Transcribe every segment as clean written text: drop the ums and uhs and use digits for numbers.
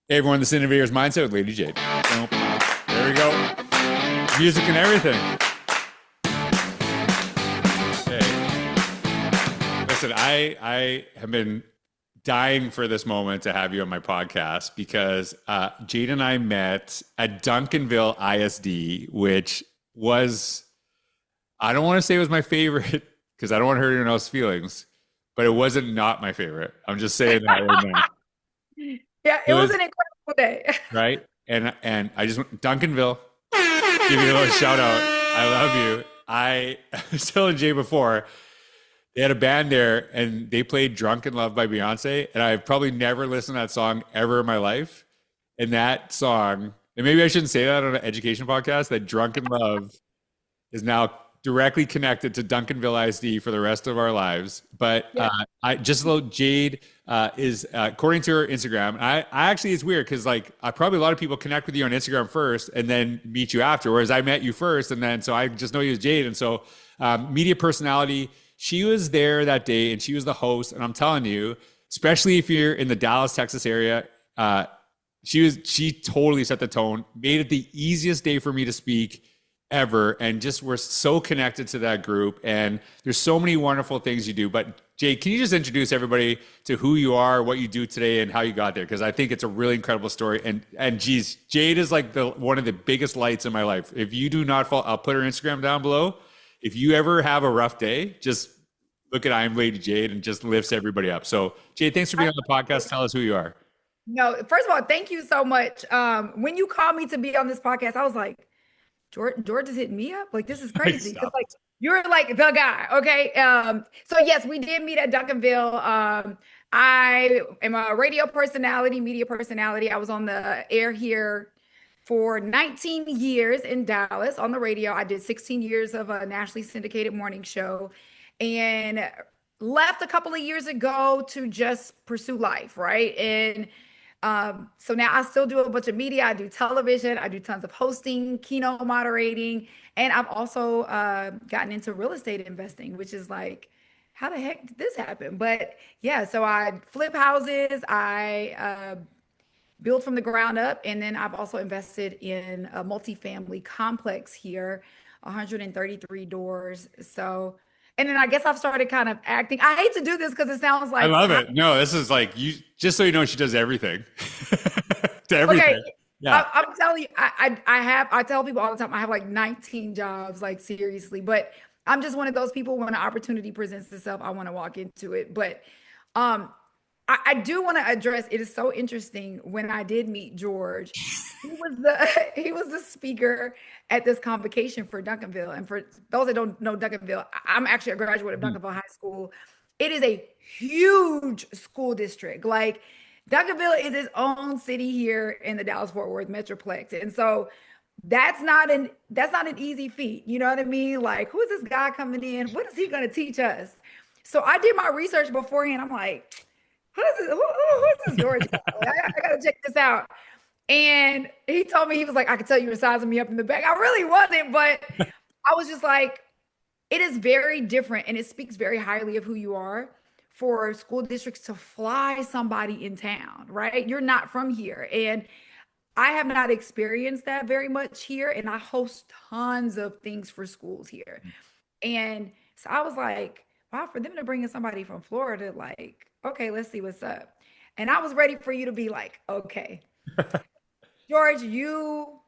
Hey everyone, this is Innovator's Mindset with Lady Jade. There we go. Music and everything. Hey, listen, I have been dying for this moment to have you on my podcast because Jade and I met at Duncanville ISD, which was, I don't want to say it was my favorite because I don't want to hurt anyone else's feelings, but it wasn't not my favorite. I'm just saying that right now. Yeah, It it was was an incredible day. right. And I just went Duncanville. Give you a little shout out. I love you. I was telling Jay before, they had a band there and they played Drunk in Love by Beyonce. And I've probably never listened to that song ever in my life. And that song, and maybe I shouldn't say that on an education podcast, that Drunk in Love is now directly connected to Duncanville ISD for the rest of our lives. But Yeah. I just a little Jade is according to her Instagram. I actually it's weird because like I probably a lot of people connect with you on Instagram first and then meet you after. Whereas I met you first and then so I just know you as Jade. And so media personality. She was there that day and she was the host. And I'm telling you, especially if you're in the Dallas, Texas area, she totally set the tone, made it the easiest day for me to speak ever, and just we're so connected to that group. And there's so many wonderful things you do. But Jade, can you just introduce everybody to who you are, what you do today, and how you got there? Because I think it's a really incredible story. And geez, Jade is like the one of the biggest lights in my life. If you do not follow, I'll put her Instagram down below. If you ever have a rough day, just look at I'm Lady Jade and just lifts everybody up. So Jade, thanks for being on the podcast. Tell us who you are. No, first of all, thank you so much. When you called me to be on this podcast, I was like, George is hitting me up. Like, this is Like, crazy. Because stop like it. you're like the guy. Okay. So yes, we did meet at Duncanville. I am a radio personality, media personality. I was on the air here for 19 years in Dallas on the radio. I did 16 years of a nationally syndicated morning show and left a couple of years ago to just pursue life, right? And so now I still do a bunch of media. I do television. I do tons of hosting, keynote moderating, and I've also gotten into real estate investing, which is like, how the heck did this happen? But yeah, so I flip houses. I build from the ground up, and then I've also invested in a multifamily complex here, 133 doors. So, and then I guess I've started kind of acting. I hate to do this because it sounds I like love it. No, this is like you. Just so you know, she does everything to okay. everything. Yeah. I'm telling you, I tell people all the time, I have like 19 jobs, like seriously, but I'm just one of those people when an opportunity presents itself, I want to walk into it. But um, I do want to address, it is so interesting when I did meet George, he was the he was the speaker at this convocation for Duncanville. And for those that don't know Duncanville, I'm actually a graduate of Mhm. Duncanville High School. It is a huge school district. Like Duncanville is its own city here in the Dallas-Fort Worth Metroplex. And so that's not an easy feat. You know what I mean? Like, who is this guy coming in? What is he going to teach us? So I did my research beforehand. I'm like, who is this George guy? Like, I got to check this out. And he told me, he was like, I could tell you were sizing me up in the back. I really wasn't, but I was just like, it is very different and it speaks very highly of who you are for school districts to fly somebody in town, right? You're not from here. And I have not experienced that very much here. And I host tons of things for schools here. And so I was like, wow, for them to bring in somebody from Florida, like, okay, let's see what's up. And I was ready for you to be like, okay, George, you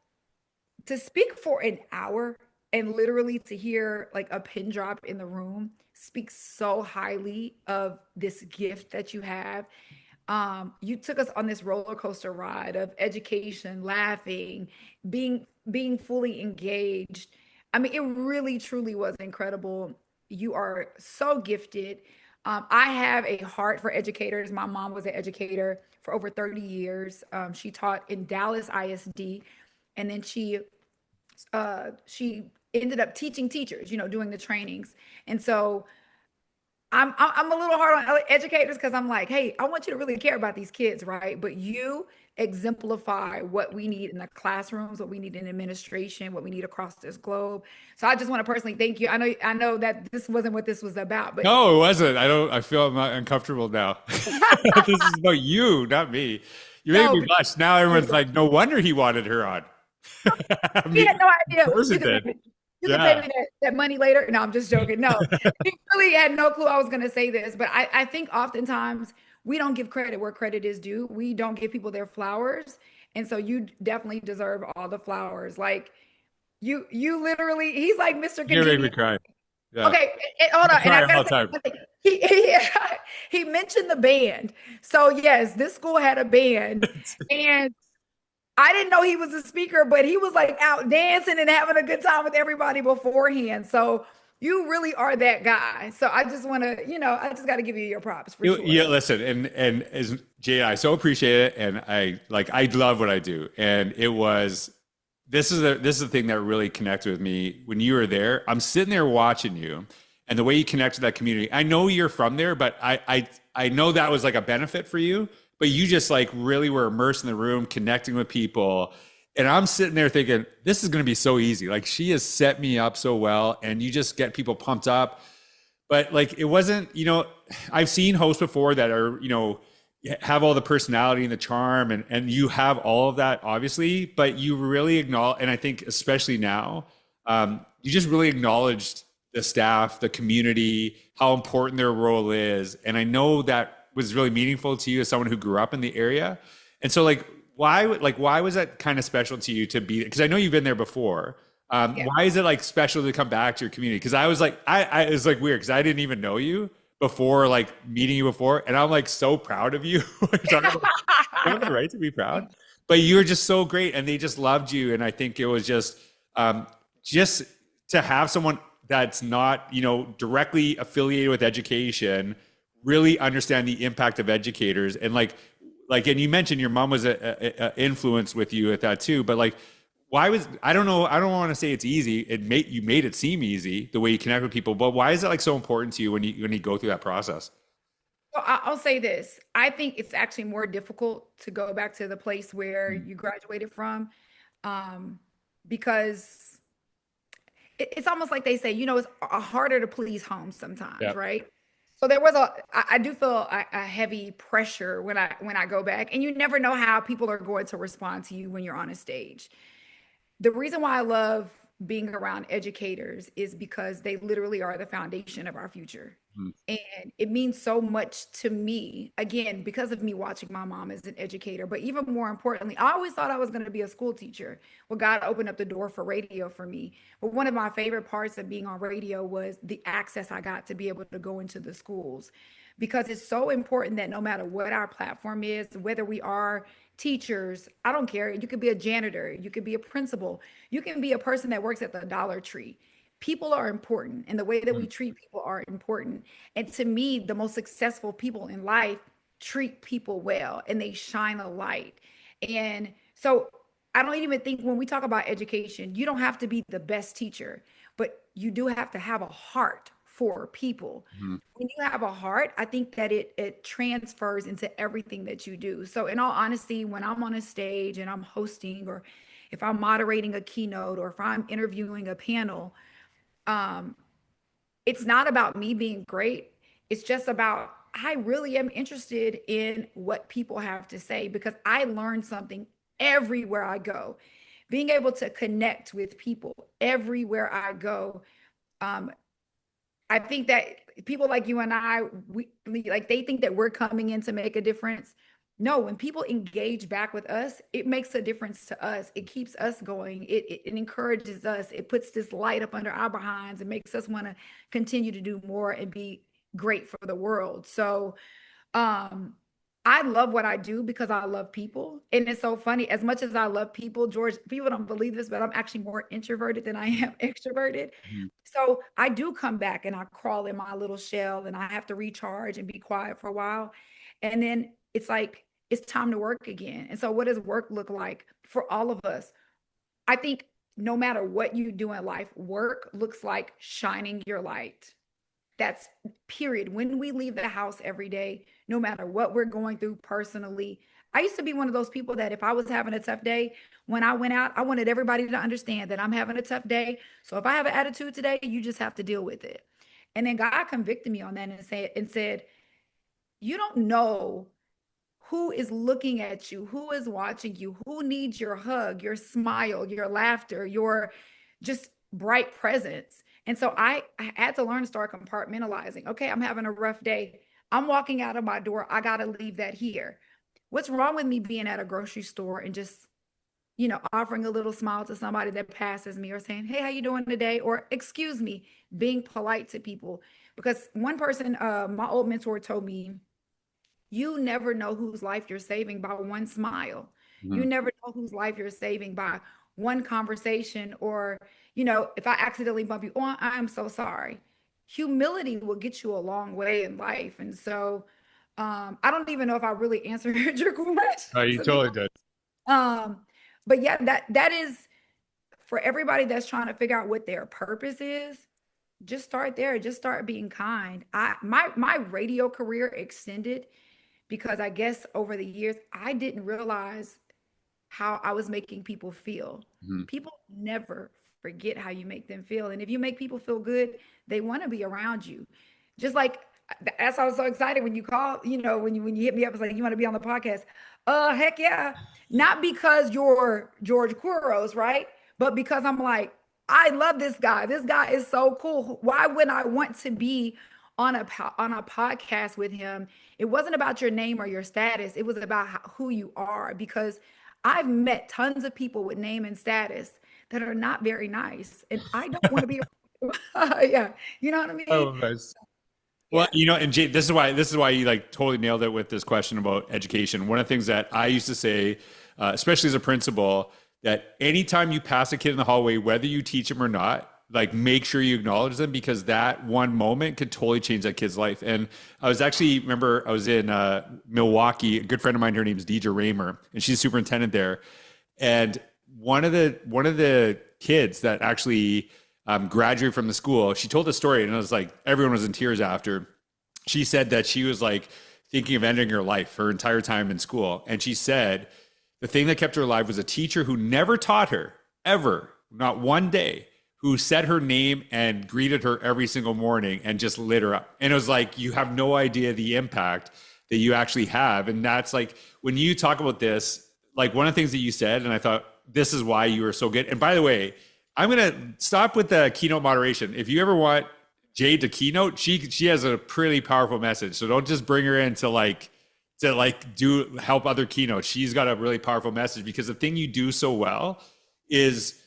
to speak for an hour and literally to hear like a pin drop in the room speaks so highly of this gift that you have. You took us on this roller coaster ride of education, laughing, being fully engaged. I mean, it really truly was incredible. You are so gifted. I have a heart for educators. My mom was an educator for over 30 years. She taught in Dallas ISD, and then she ended up teaching teachers, doing the trainings. And so I'm a little hard on educators because I'm like, hey, I want you to really care about these kids, right? But you exemplify what we need in the classrooms, what we need in administration, what we need across this globe. So I just want to personally thank you. I know that this wasn't what this was about, but No, it wasn't. I don't. I feel I'm not uncomfortable now. This is about you, not me. You made No, me blush. Now everyone's like, no wonder he wanted her on. I he mean, had no of idea. course You it can did. pay me, you can pay Yeah. me that money later. No, I'm just joking. No, he really had no clue I was going to say this. But I think oftentimes we don't give credit where credit is due. We don't give people their flowers. And so you definitely deserve all the flowers. Like you literally, he's like Mr. You're gonna make me Convenient. cry. Yeah. Okay, hold I on. And cry I all gotta the say time. one thing. He he mentioned the band. So yes, this school had a band, and I didn't know he was a speaker, but he was like out dancing and having a good time with everybody beforehand. So you really are that guy. So I just want to, I just got to give you your props for Yeah, sure. listen, and as Jay, I so appreciate it, and I love what I do, and it was this is the thing that really connected with me when you were there. I'm sitting there watching you, and the way you connect to that community. I know you're from there, but I know that was like a benefit for you, but you just like really were immersed in the room, connecting with people. And I'm sitting there thinking, this is going to be so easy. Like she has set me up so well, and you just get people pumped up. But like it wasn't, I've seen hosts before that are, have all the personality and the charm, and you have all of that obviously, but you really acknowledge, and I think especially now, you just really acknowledged the staff, the community, how important their role is. And I know that was really meaningful to you as someone who grew up in the area. And so why was that kind of special to you to be, because I know you've been there before. Yeah. Why is it like special to come back to your community? Because I was like, I it was like weird because I didn't even know you before, like meeting you before, and I'm like so proud of you. You have the right to be proud, but you were just so great, and they just loved you. And I think it was just to have someone that's not directly affiliated with education really understand the impact of educators, and and you mentioned your mom was a influence with you at that too, but like why was, I don't know, I don't want to say it's easy, you made it seem easy the way you connect with people, but why is it like so important to you when you go through that process? Well, I'll say this. I think it's actually more difficult to go back to the place where Mm. you graduated from, um, because it's almost like they say, it's harder to please home sometimes, Yeah. right? So there was I do feel a heavy pressure when I go back, and you never know how people are going to respond to you when you're on a stage. The reason why I love being around educators is because they literally are the foundation of our future. Mm. And it means so much to me, again, because of me watching my mom as an educator. But even more importantly, I always thought I was going to be a school teacher. Well, God opened up the door for radio for me. But one of my favorite parts of being on radio was the access I got to be able to go into the schools, because it's so important that no matter what our platform is, whether we are teachers, I don't care. You could be a janitor, you could be a principal, you can be a person that works at the Dollar Tree. People are important, and the way that we Mm. treat people are important. And to me, the most successful people in life treat people well and they shine a light. And so I don't even think when we talk about education, you don't have to be the best teacher, but you do have to have a heart for people. Mhm. When you have a heart, I think that it transfers into everything that you do. So in all honesty, when I'm on a stage and I'm hosting, or if I'm moderating a keynote, or if I'm interviewing a panel, um, it's not about me being great. It's just about I really am interested in what people have to say, because I learn something everywhere I go. Being able to connect with people everywhere I go, um, I think that people like you and we like they think that we're coming in to make a difference. No, when people engage back with us, it makes a difference to us. It keeps us going. It encourages us. It puts this light up under our behinds and makes us want to continue to do more and be great for the world. So um, I love what I do because I love people. And it's so funny. As much as I love people, George, people don't believe this, but I'm actually more introverted than I am extroverted. Mhm. So I do come back and I crawl in my little shell and I have to recharge and be quiet for a while. And then it's like, it's time to work again. And so, what does work look like for all of us? I think no matter what you do in life, work looks like shining your light. That's period. When we leave the house every day, no matter what we're going through personally, I used to be one of those people that if I was having a tough day, when I went out, I wanted everybody to understand that I'm having a tough day. So if I have an attitude today, you just have to deal with it. And then God convicted me on that and said, you don't know who is looking at you, who is watching you, who needs your hug, your smile, your laughter, your just bright presence. And so I had to learn to start compartmentalizing. Okay, I'm having a rough day. I'm walking out of my door. I got to leave that here. What's wrong with me being at a grocery store and just, offering a little smile to somebody that passes me, or saying, "Hey, how you doing today?" Or, "Excuse me," being polite to people. Because one person, my old mentor told me, you never know whose life you're saving by one smile. You Mhm. never know whose life you're saving by one conversation, or, if I accidentally bump you on, I'm so sorry. Humility will get you a long way in life. And so I don't even know if I really answered your Oh, question you to be totally did. um, but yeah, that is for everybody that's trying to figure out what their purpose is. Just start there. Just start being kind. My radio career extended because I guess over the years I didn't realize how I was making people feel. Mhm. People never forget how you make them feel. And if you make people feel good, they want to be around you. Just like that's why I was so excited when you called, when you hit me up, it's like, you want to be on the podcast. Heck yeah. Not because you're George Couros, right? But because I'm like, I love this guy. This guy is so cool. Why wouldn't I want to be on a podcast with him? It wasn't about your name or your status. It was about who you are, because I've met tons of people with name and status that are not very nice, and I don't want to be. Yeah, you know what I mean? Oh, nice. Well, Yeah. and Jay, this is why you like totally nailed it with this question about education. One of the things that I used to say, especially as a principal, that anytime you pass a kid in the hallway, whether you teach them or not, like make sure you acknowledge them, because that one moment could totally change that kid's life. And I was actually remember I was in Milwaukee. A good friend of mine, her name's Deidre Raymer, and she's superintendent there. And one of the kids that actually graduated from the school, she told a story, and it was like everyone was in tears after. She said that she was like thinking of ending her life her entire time in school, and she said the thing that kept her alive was a teacher who never taught her ever, not one day, who said her name and greeted her every single morning and just lit her up. And it was like, you have no idea the impact that you actually have. And that's like, when you talk about this, like one of the things that you said, and I thought, this is why you are so good. And by the way, I'm going to stop with the keynote moderation. If you ever want Jade to keynote, she has a pretty powerful message. So don't just bring her in to do help other keynotes. She's got a really powerful message, because the thing you do so well is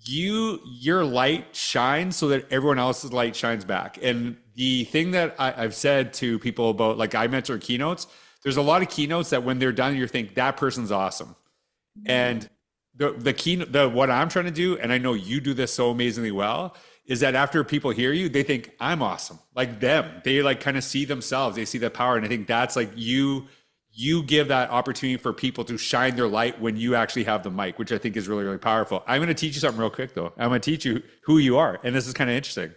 your light shines so that everyone else's light shines back. And the thing that I've said to people about, like, I mentor keynotes, there's a lot of keynotes that when they're done, you think that person's awesome. And the keynote, what I'm trying to do, and I know you do this so amazingly well, is that after people hear you, they think I'm awesome, like them. They like kind of see themselves, they see the power. And I think that's like you give that opportunity for people to shine their light when you actually have the mic, which I think is really, really powerful. I'm going to teach you something real quick though. I'm going to teach you who you are. And this is kind of interesting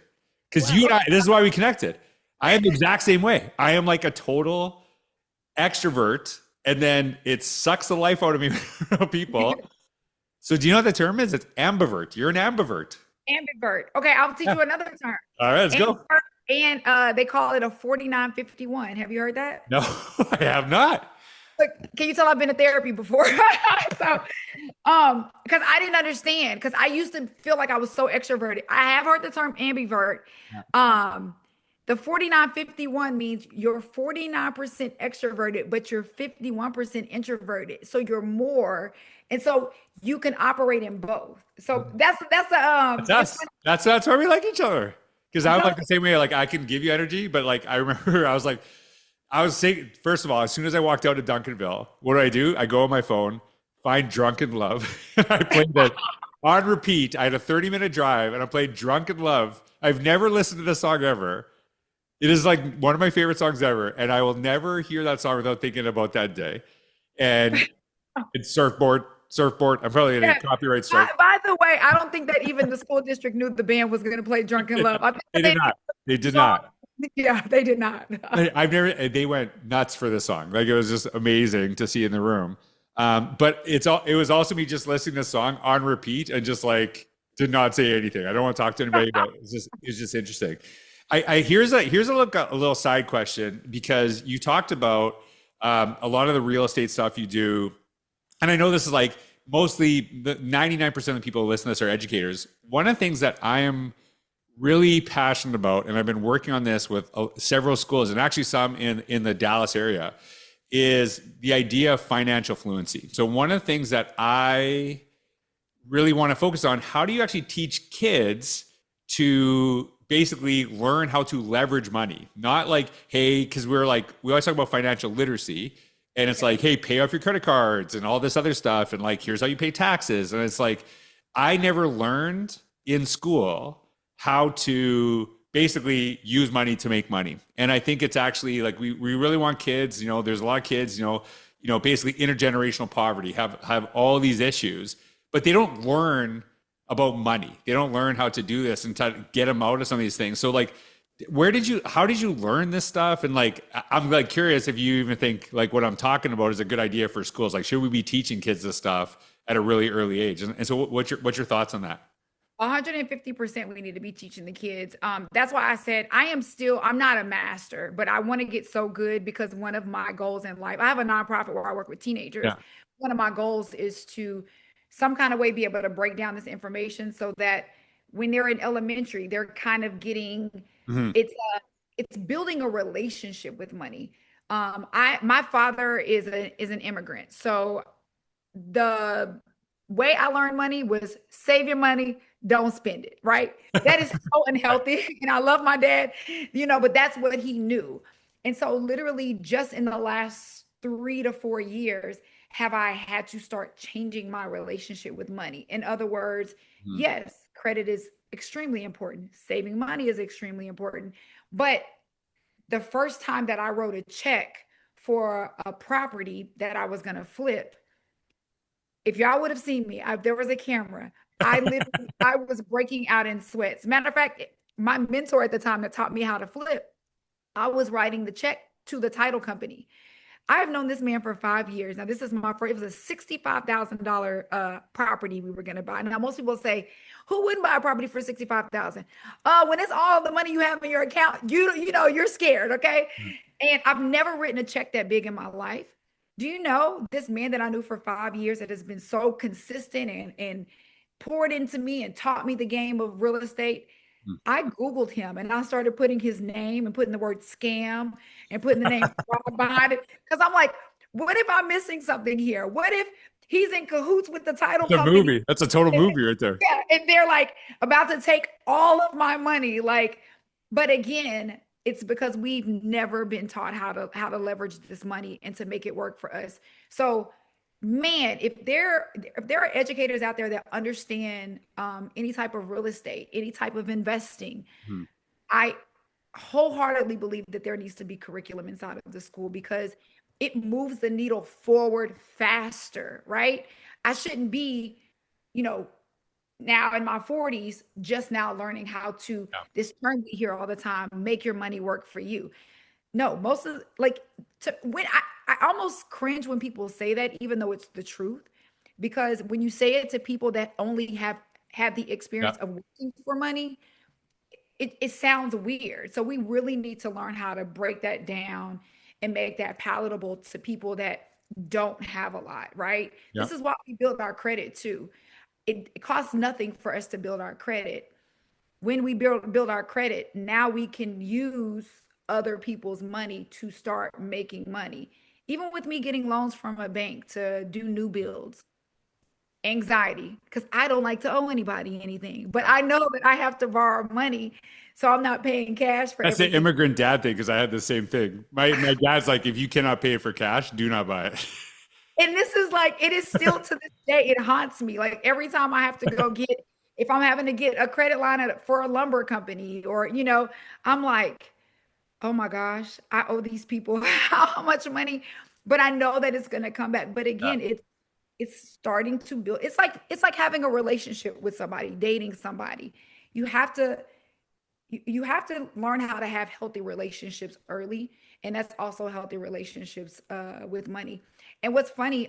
because you and I, this is why we connected. I am the exact same way. I am like a total extrovert, and then it sucks the life out of me people. So do you know what the term is? It's ambivert. You're an ambivert. Ambivert. Okay, I'll teach Yeah. you another term. All right, let's go. Ambivert, and they call it a 4951. Have you heard that? No, I have not. Look, can you tell I've been to therapy before? So, because I didn't understand, because I used to feel like I was so extroverted. I have heard the term ambivert. The 4951 means you're 49% extroverted, but you're 51% introverted. So you're more, and so you can operate in both. So that's That's us. That's why we like each other. Because I'm like the same way. Like I can give you energy, but like I remember I was saying, first of all, as soon as I walked out of Duncanville, what do? I go on my phone, find Drunken Love. I played that on repeat. I had a 30-minute drive and I played Drunken Love. I've never listened to this song ever. It is like one of my favorite songs ever. And I will never hear that song without thinking about that day. And it's surfboard. I'm probably going to get copyright strike. By the way, I don't think that even the school district knew the band was going to play Drunken Love. I think They did not. They did not. Yeah, they did not. They went nuts for this song. Like it was just amazing to see in the room. But it was also me just listening to the song on repeat and just like did not say anything. I don't want to talk to anybody, but it's just interesting. Here's a little side question, because you talked about A lot of the real estate stuff you do, and I know this is like mostly the 99% of the people who listen to this are educators. One of the things that I am really passionate about, and I've been working on this with several schools and actually some in the Dallas area, is the idea of financial fluency. So one of the things that I really want to focus on, how do you actually teach kids to basically learn how to leverage money? Not like, hey, because we always talk about financial literacy, and it's like, hey, pay off your credit cards and all this other stuff, and like, here's how you pay taxes. And it's like, I never learned in school how to basically use money to make money. And I think it's actually like, we really want kids, there's a lot of kids, basically intergenerational poverty, have all these issues, but they don't learn about money. They don't learn how to do this and to get them out of some of these things. So like, how did you learn this stuff? And like, I'm like curious if you even think like what I'm talking about is a good idea for schools. Like, should we be teaching kids this stuff at a really early age? And so what's your thoughts on that? 150% we need to be teaching the kids. That's why I said I'm not a master, but I want to get so good because one of my goals in life, I have a nonprofit where I work with teenagers. Yeah. One of my goals is to some kind of way be able to break down this information so that when they're in elementary, they're kind of getting Mm-hmm. it's building a relationship with money. My father is an immigrant, so the way I learned money was save your money, don't spend it, right? That is so unhealthy. And I love my dad, but that's what he knew. And so literally just in the last 3 to 4 years, have I had to start changing my relationship with money. In other words, Mm-hmm. yes, credit is extremely important. Saving money is extremely important. But the first time that I wrote a check for a property that I was going to flip, if y'all would have seen me, there was a camera. I was breaking out in sweats. Matter of fact, my mentor at the time that taught me how to flip, I was writing the check to the title company. I have known this man for 5 years. Now, this is my first, it was a $65,000 property we were going to buy. Now, most people say, who wouldn't buy a property for 65,000? When it's all the money you have in your account, you're scared, okay? And I've never written a check that big in my life. Do you know this man that I knew for 5 years that has been so consistent and poured into me and taught me the game of real estate? I Googled him and I started putting his name and putting the word scam and putting the name fraud behind it. Because I'm like, what if I'm missing something here? What if he's in cahoots with the title It's a company? movie. That's a total movie right there. Yeah, and they're like about to take all of my money. Like, but again, it's because we've never been taught how to leverage this money and to make it work for us. So man, if there are educators out there that understand any type of real estate, any type of investing, Hmm. I wholeheartedly believe that there needs to be curriculum inside of the school because it moves the needle forward faster, right? I shouldn't be, you know, now in my 40s, just now learning how to Yeah. this term we hear all the time, make your money work for you. No, most of like when I almost cringe when people say that, even though it's the truth, because when you say it to people that only have had the Yeah. experience of working for money, it sounds weird. So we really need to learn how to break that down and make that palatable to people that don't have a lot, right? Yeah. This is why we build our credit too. It costs nothing for us to build our credit. When we build our credit, now we can use other people's money to start making money. Even with me getting loans from a bank to do new builds, anxiety, because I don't like to owe anybody anything, but I know that I have to borrow money, so I'm not paying cash for That's the everything. immigrant dad thing because I had the same thing. My dad's like, if you cannot pay it for cash, do not buy it. And this is like, it is still to this day, it haunts me. Like every time I have to go get, if I'm having to get a credit line for a lumber company, or, I'm like, oh my gosh, I owe these people how much money, but I know that it's going to come back. But Yeah. again, it's starting to build. It's like having a relationship with somebody, dating somebody. You have to you have to learn how to have healthy relationships early, and that's also healthy relationships with money. And what's funny,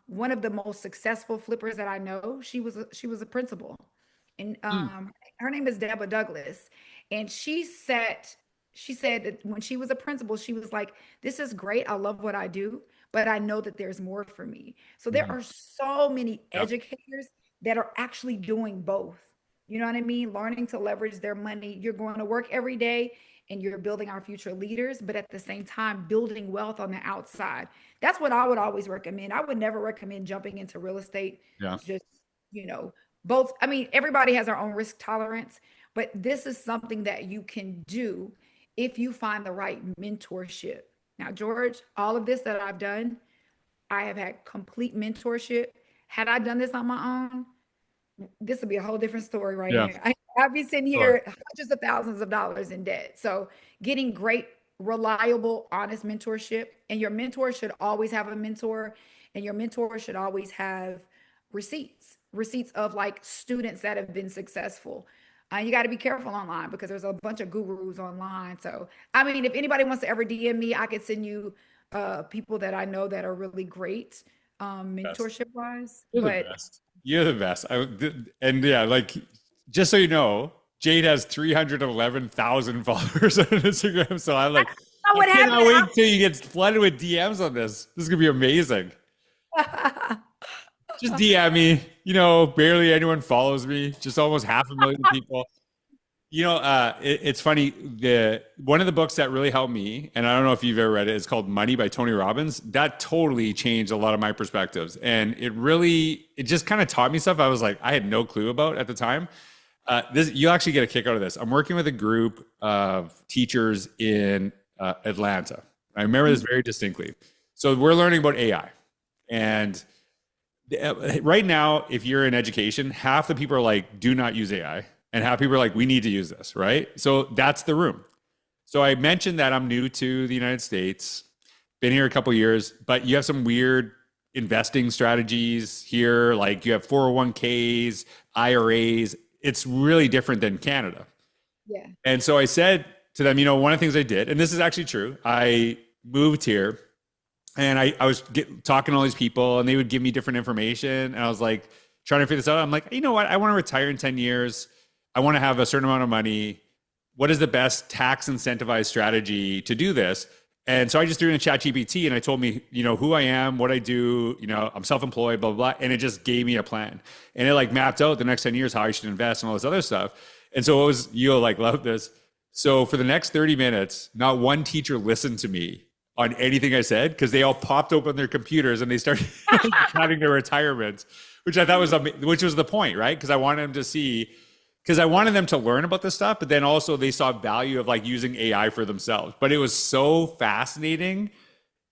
one of the most successful flippers that I know, she was a principal, and Mm. her name is Deborah Douglas, and she set. she said that when she was a principal, she was like, this is great. I love what I do, but I know that there's more for me. So there Mhm. are so many Yeah. educators that are actually doing both. You know what I mean? Learning to leverage their money. You're going to work every day and you're building our future leaders, but at the same time, building wealth on the outside. That's what I would always recommend. I would never recommend jumping into real estate, Yeah. just, you know, both. I mean, everybody has their own risk tolerance, but this is something that you can do if you find the right mentorship. Now, George, all of this that I've done, I have had complete mentorship. Had I done this on my own, this would be a whole different story right Yeah. here. I'd be sitting Sure. here hundreds of thousands of dollars in debt. So getting great, reliable, honest mentorship, and your mentor should always have a mentor, and your mentor should always have receipts of like students that have been successful. You got to be careful online because there's a bunch of gurus online. So, I mean, if anybody wants to ever DM me, I could send you people that I know that are really great Best. mentorship wise. You're the But best. You're the best. And yeah, like just so you know, Jade has 311,000 followers on Instagram. So know I what cannot happened. wait till you get flooded with DMs on this. This is gonna be amazing. Just DM me. Barely anyone follows me. Just almost 500,000 people. It's funny. The one of the books that really helped me, and I don't know if you've ever read it, is called Money by Tony Robbins. That totally changed a lot of my perspectives, and it just kind of taught me stuff I was like I had no clue about at the time. This you actually get a kick out of this. I'm working with a group of teachers in Atlanta. I remember this very distinctly. So we're learning about AI, and right now, if you're in education, half the people are like, do not use AI. And half people are like, we need to use this, right? So that's the room. So I mentioned that I'm new to the United States, been here a couple of years, but you have some weird investing strategies here. Like you have 401ks, IRAs. It's really different than Canada. Yeah. And so I said to them, one of the things I did, and this is actually true, I moved here and I was talking to all these people and they would give me different information. And I was like, trying to figure this out. I'm like, you know what? I want to retire in 10 years. I want to have a certain amount of money. What is the best tax incentivized strategy to do this? And so I just threw in a chat GPT and I told me, who I am, what I do, I'm self-employed, blah, blah, blah. And it just gave me a plan. And it like mapped out the next 10 years, how I should invest and all this other stuff. And so you'll like love this. So for the next 30 minutes, not one teacher listened to me on anything I said because they all popped open their computers and they started having their retirement, which I thought which was the point, right? Because I wanted them to see, because I wanted them to learn about this stuff, but then also they saw value of like using AI for themselves. But it was so fascinating,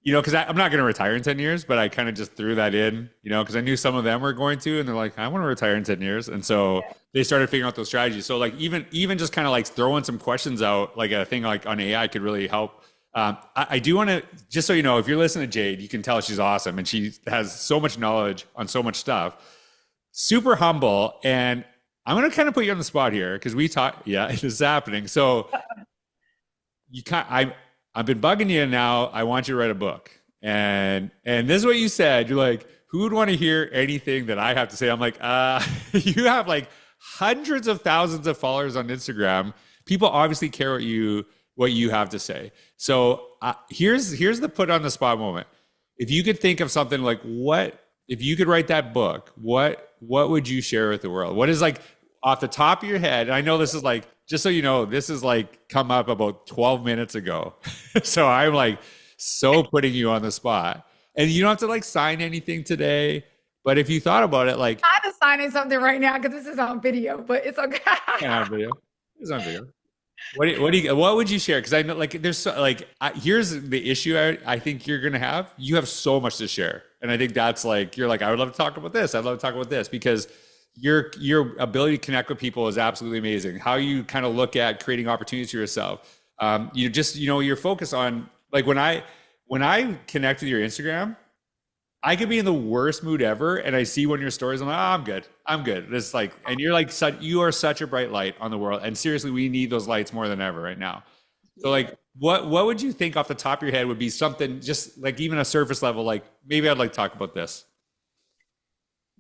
because I'm not going to retire in 10 years, but I kind of just threw that in, because I knew some of them were going to, and they're like, I want to retire in 10 years. And so they started figuring out those strategies. So like even just kind of like throwing some questions out, like a thing like on AI could really help. I do want to, just so you know, if you're listening to Jade, you can tell she's awesome and she has so much knowledge on so much stuff. Super humble. And I'm going to kind of put you on the spot here because we talk. Yeah, this is happening. So I've been bugging you now. I want you to write a book. And this is what you said. You're like, who would want to hear anything that I have to say? I'm like, you have like hundreds of thousands of followers on Instagram. People obviously care what you have to say. So here's the put on the spot moment. If you could think of something like if you could write that book, what would you share with the world? What is like off the top of your head? And I know this is like, just so you know, this is like come up about 12 minutes ago. So I'm like so putting you on the spot and you don't have to like sign anything today. But if you thought about it, like I'm signing something right now because this is on video, but it's okay. on video. It's on video. What would you share? Because I know like there's here's the issue I think you're gonna have. You have so much to share, and I think that's like you're like I would love to talk about this. I'd love to talk about this because your ability to connect with people is absolutely amazing. How you kind of look at creating opportunities for yourself. Your focus on like when I connect with your Instagram, I could be in the worst mood ever, and I see one of your stories. I'm like, oh, I'm good. It's like, and you're like, you are such a bright light on the world. And seriously, we need those lights more than ever right now. So, like, what would you think off the top of your head would be something just like even a surface level? Like, maybe I'd like to talk about this.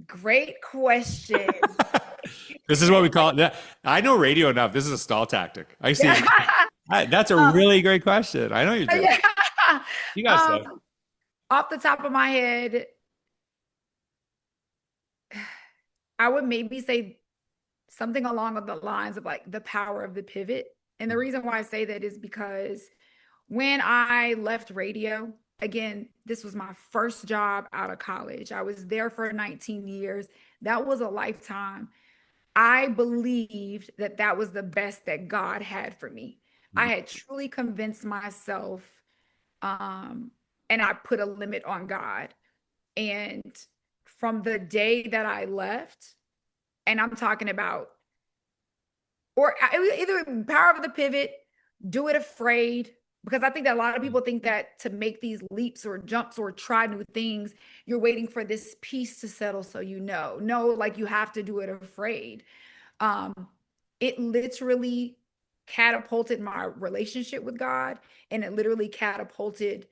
Great question. This is what we call it. I know radio enough. This is a stall tactic. I see. That's a Um, really great question. I know you're joking. yeah. You got stuff. Um, off the top of my head, I would maybe say something along the lines of like the power of the pivot. And the reason why I say that is because when I left radio, again, this was my first job out of college. I was there for 19 years. That was a lifetime. I believed that that was the best that God had for me. I had truly convinced myself, um, and I put a limit on God. And from the day that I left, and I'm talking about, or it was either power of the pivot, do it afraid, because I think that a lot of people think that to make these leaps or jumps or try new things, you're waiting for this peace to settle so you know. No, like you have to do it afraid. Um, it literally catapulted my relationship with God, and it literally catapulted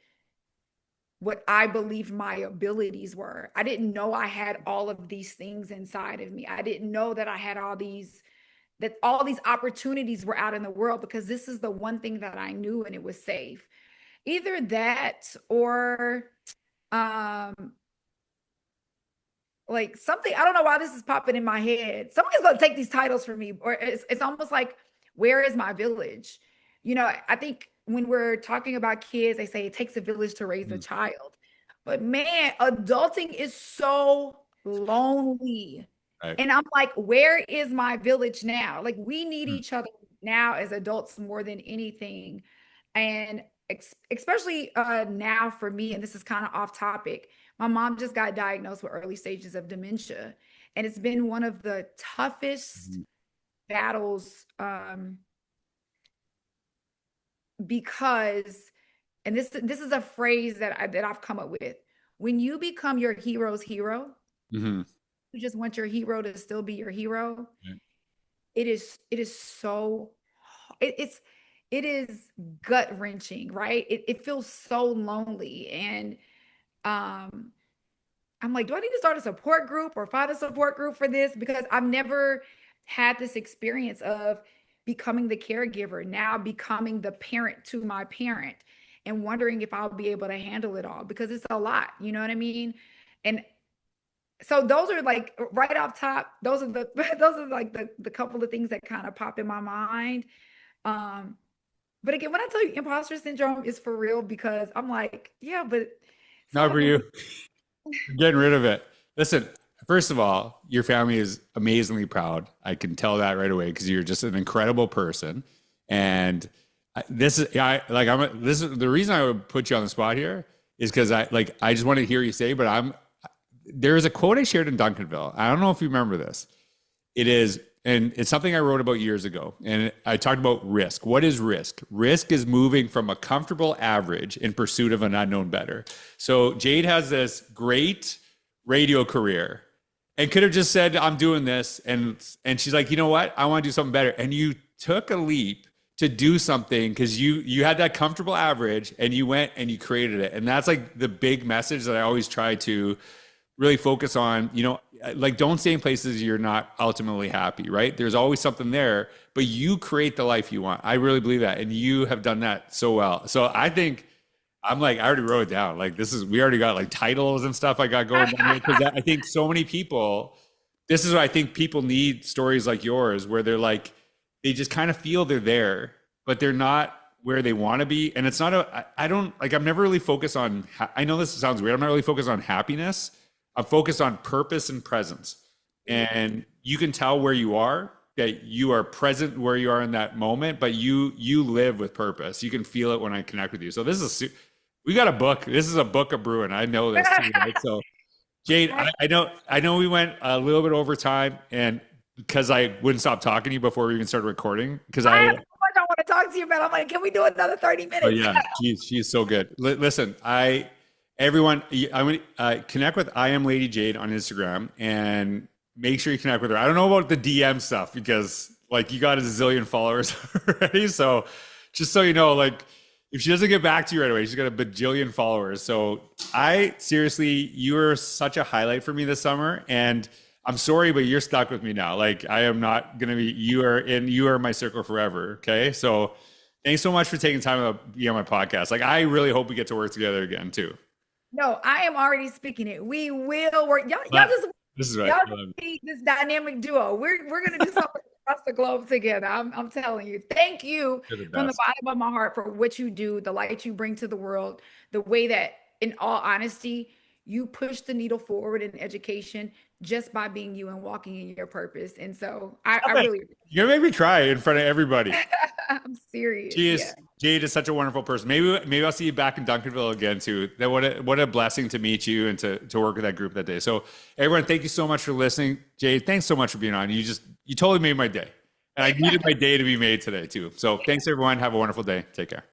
what I believed my abilities were. I didn't know I had all of these things inside of me. I didn't know that I had all these that all these opportunities were out in the world, because this is the one thing that I knew, and it was safe. Either that or um like something, I don't know why this is popping in my head. Somebody's gonna take these titles from me, or it's almost like, where is my village? You know, I think when we're talking about kids, they say it takes a village to raise a Mhm. child. But man, adulting is so lonely. Right. And I'm like, where is my village now? Like, we need Mm. each other now as adults more than anything. And especially now for me, and this is kind of off topic, my mom just got diagnosed with early stages of dementia. And it's been one of the toughest Mhm. battles, because, and this is a phrase that I've come up with. When you become your hero's hero, Mhm. you just want your hero to still be your hero. Right. It is so it's it is gut wrenching, right? It feels so lonely. And um I'm like, do I need to start a support group or find a support group for this? Because I've never had this experience of becoming the caregiver, now becoming the parent to my parent, and wondering if I'll be able to handle it all, because it's a lot, you know what I mean? And so those are like right off top, those are the those are like the couple of things that kind of pop in my mind. Um, but again, when I tell you imposter syndrome is for real, because I'm like, yeah, but it's Not not for for me. you. Getting rid of it. Listen, first of all, your family is amazingly proud. I can tell that right away because you're just an incredible person. And this is, this is the reason I would put you on the spot here is because I just want to hear you say, but there's a quote I shared in Duncanville. I don't know if you remember this. It is, and it's something I wrote about years ago. And I talked about risk. What is risk? Risk is moving from a comfortable average in pursuit of an unknown better. So Jade has this great radio career and could have just said, I'm doing this. And she's like, you know what? I want to do something better. And you took a leap to do something because you had that comfortable average and you went and you created it. And that's like the big message that I always try to really focus on, like don't stay in places you're not ultimately happy, right? There's always something there, but you create the life you want. I really believe that. And you have done that so well. So I think I'm like, I already wrote it down. Like we already got like titles and stuff I got going down here. Cause I think so many people, this is what I think people need stories like yours where they're like, they just kind of feel they're there, but they're not where they want to be. And it's not I don't like, I'm never really focused on, I know this sounds weird. I'm not really focused on happiness. I'm focused on purpose and presence. And you can tell where you are, that you are present where you are in that moment, but you live with purpose. You can feel it when I connect with you. So we got a book. This is a book of brewing. I know this too, right? So Jade, I know we went a little bit over time, and because I wouldn't stop talking to you before we even started recording, because I have so much I want to talk to you about. I'm like, can we do another 30 oh minutes? yeah, she's so good. Listen, everyone, I'm gonna connect with I am Lady Jade on Instagram and make sure you connect with her. I don't know about the DM stuff because like you got a zillion followers already, so just so you know, like if she doesn't get back to you right away, she's got a bajillion followers. So I seriously, you were such a highlight for me this summer, and I'm sorry, but you're stuck with me now. Like I am not gonna be. You are my circle forever. Okay, so Thanks so much for taking time to be on my podcast. Like, I really hope we get to work together again too. No, I am already speaking it. We will work. Y'all But just this is right. y'all just need this dynamic duo. We're gonna do something across the globe together. I'm telling you. Thank you You're the from the best. bottom of my heart for what you do, the light you bring to the world, the way that, in all honesty, you push the needle forward in education just by being you and walking in your purpose. And so I Stop it. really, You're gonna make me cry in front of everybody. I'm serious. She Yeah. is Jade is such a wonderful person. Maybe I'll see you back in Duncanville again too. That what a blessing to meet you and to work with that group that day. So everyone, thank you so much for listening. Jade, thanks so much for being on. You totally made my day. And I needed my day to be made today too. So thanks everyone. Have a wonderful day. Take care.